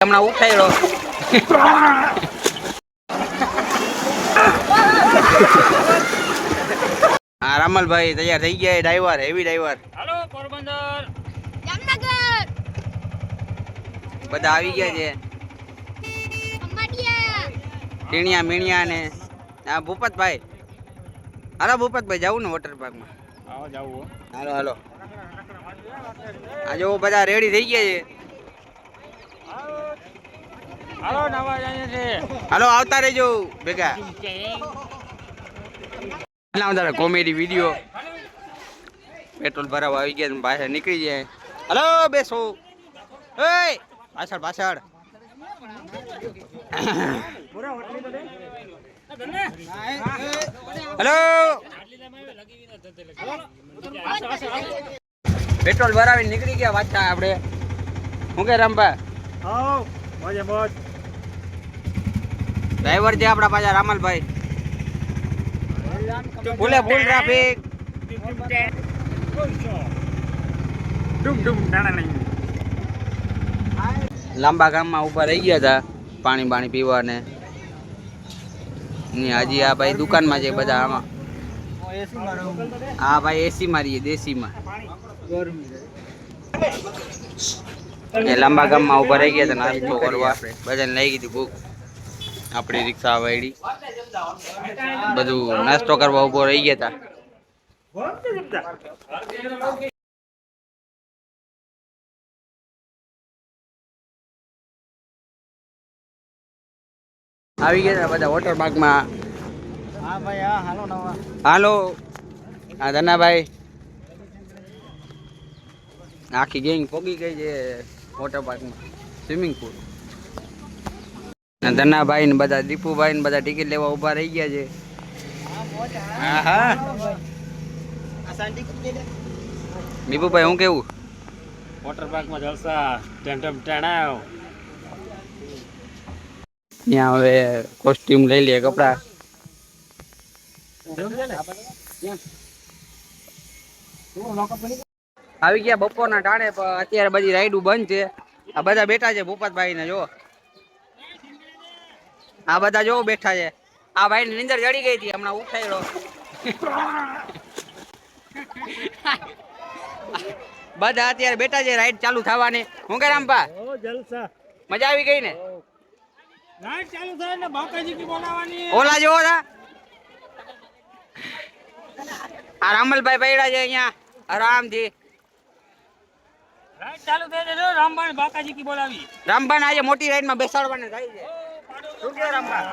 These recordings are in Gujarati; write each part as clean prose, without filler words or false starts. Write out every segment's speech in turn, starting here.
હમણાં ઉઠાઈ હા રામલભાઈ તૈયાર થઈ ગયા ડ્રાઈવર હેવી ડ્રાઈવર. હાલો પોરબંદર જામનગર બધા આવી ગયા છે. ટીણિયા મીણિયા ને હા ભૂપતભાઈ. હાલો ભૂપતભાઈ જવું ને વોટર પાર્કમાં. આવો જાવું હાલો હાલો આ જો બધા રેડી થઈ ગયા છે. હાલો નવા જાય છે. હાલો આવતા રહેજો ભેગા. કોમેડી વિડીયો પેટ્રોલ ભરાવા આવી ગયા પાછળ નીકળી જાય. હલો બેસો પાછળ પાછળ. હલો પેટ્રોલ ભરાવીને નીકળી ગયા વાંચતા આપણે. શું કે રામભા ડ્રાઈવર છે આપણા પાછા રામલભાઈ. ફૂલે ફૂલ ટ્રાફિક. લાંબા ગામમાં ઉભા રહી ગયા હતા પાણી પાણી પીવા ને હજી આ ભાઈ દુકાનમાં છે બધા. આમાં હા ભાઈ એસી મારીએ દેશીમાં. લાંબા ગામમાં ઉભા રહી ગયા હતા નાસ્તો કરવા. બધાને લઈ ગઈ ભૂખ. આપણી રિક્ષા વાળી બધું નાસ્તો કરવા ઉભો રહી ગયા હતા. આવી ગયા હતા બધા વોટર પાર્કમાં. હાલો હા ધનાભાઈ આખી ગેંગ પોગી ગઈ છે વોટર પાર્કમાં સ્વિમિંગ પુલ. ધનાભાઈ ને બધા દીપુભાઈ ને બધા ટિકિટ લેવા ઉભા રહી ગયા છે. દીપુભાઈ હું કેવું વોટર પાર્કમાં જલસા ટેન્ટમ ટેણાવ. ત્યાં હવે કોસ્ટ્યુમ લઈ લે કપડા. આવી ગયા બપોરના ટાણે અત્યારે બધી રાઈડું બંધ છે. આ બધા બેઠા છે ભૂપતભાઈ ને જો આ બધા જો બેઠા છે. આ ભાઈ ની નીંદર ચડી ગઈ હતી હમણાં ઉઠાઈ બધા અત્યારે બેઠા છે રાઈડ ચાલુ થવાની. હું કે રામભા જલસા મજા આવી ગઈ ને. રાઈડ ચાલુ થાય ને બાકાજી કી બોલાવાની. ઓલા જેવો હતા આ રામલભાઈ પૈડા છે અહીંયા આરામથી. રાઈડ ચાલુ થઈ છે રામબાણ બાકાજી કી બોલાવી. રામબાણ આજે મોટી રાઈડમાં બેસાડવાને થાય છે. શું કે રામબાણ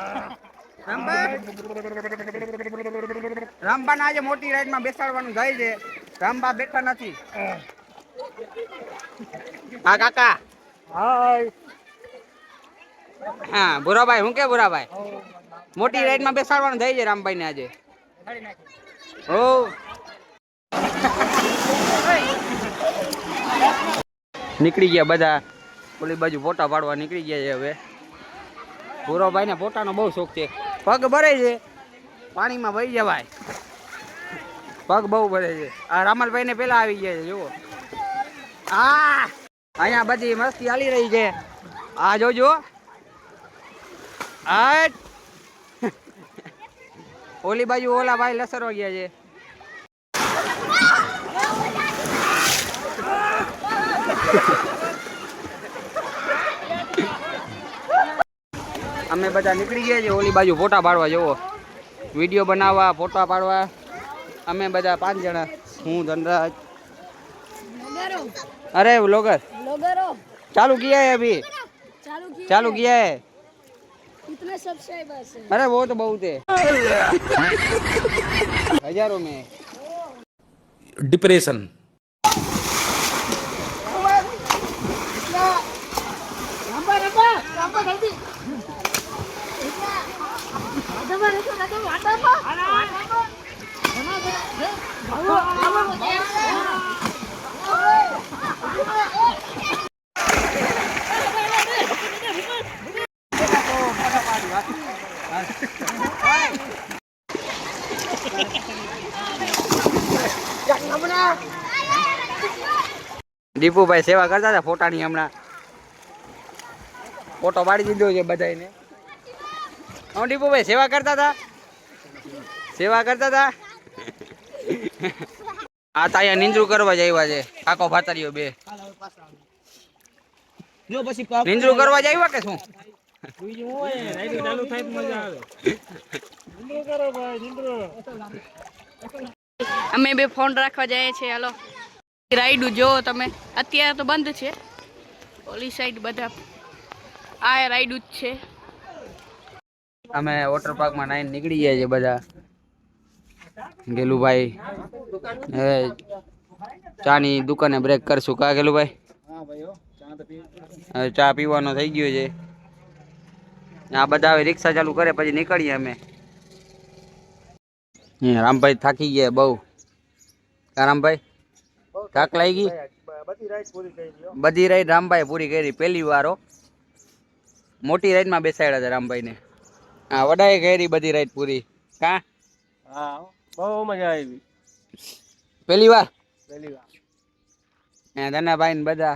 રામબાણ આજે મોટી રાઈડમાં બેસાડવાનું થાય છે. રામબા બેઠા નથી. હા કાકા હાય હા ભુરાભાઈ હું કે ભુરાભાઈ મોટી રાઈડમાં બેસાડવાનું થાય છે રામભાઈ ને આજે. ઓ નીકળી ગયા બધા ઓલી બાજુ ફોટા પાડવા નીકળી ગયા છે. હવે ભુરાભાઈ ને ફોટાનો બહુ શોખ છે. પગ ભરે છે પાણીમાં વહી જવાય. પગ બહુ ભરે છે. આ રામલભાઈ ને પેલા આવી ગયા છે જુઓ. હા અહીંયા બધી મસ્તી હાલી રહી છે. આ જોજો ઓલી બાજુ ઓલા ભાઈ લસરવા ગયા છે. અમે બધા નીકળી ગયા છે ઓલી બાજુ ફોટા પાડવા. જુઓ વિડીયો બનાવવા ફોટા પાડવા. અમે બધા 5 જણા. હું ધનરાજ अरे व्लॉगर चालू किया है अभी चालू किया है. कितने सब्सक्राइबर्स हैं? अरे वो तो बहुत है हजारों में. डिप्रेशन દીપુભાઈ સેવા કરતા હતા ફોટાની હમણાં. ફોટો પાડી દીધો છે બધાને. હું ટીપુભાઈ સેવા કરતા હતા. આ તો અહીંયા નીંદરું કરવા જ આવ્યા છે કાકો ભાતરીઓ બે. નીંદરું કરવા જ આવ્યા કે શું? ચાલુ થાય તો મજા આવે. અમે બે ફોન રાખવા જઈએ છીએ. હાલો રાઈડ જો તમે. અત્યારે તો બંધ છે. ઓલી સાઈડ બધા આ રાઈડ જ છે. અમે વોટર પાર્કમાં નાઈને નીકળી ગયા છે બધા. ગેલુભાઈ હવે ચાની દુકાને બ્રેક કરશું. કા ગેલુભાઈ? હવે ચા પીવાનો થઈ ગયો છે. આ બધા હવે રિક્ષા ચાલુ કરે પછી નીકળીએ અમે. રામભાઈ થાકી ગયા બહુ. કા રામભાઈ થાક લાગી? બધી રાઈડ રામભાઈ પૂરી કરી. પહેલી વારો મોટી રાઈડમાં બેસાડ્યા હતા રામભાઈને. હા વડાએ કરી બધી રાઈડ પૂરી. કા? હા બહુ મજા આવી. પહેલી વાર ધનાભાઈ ને બધા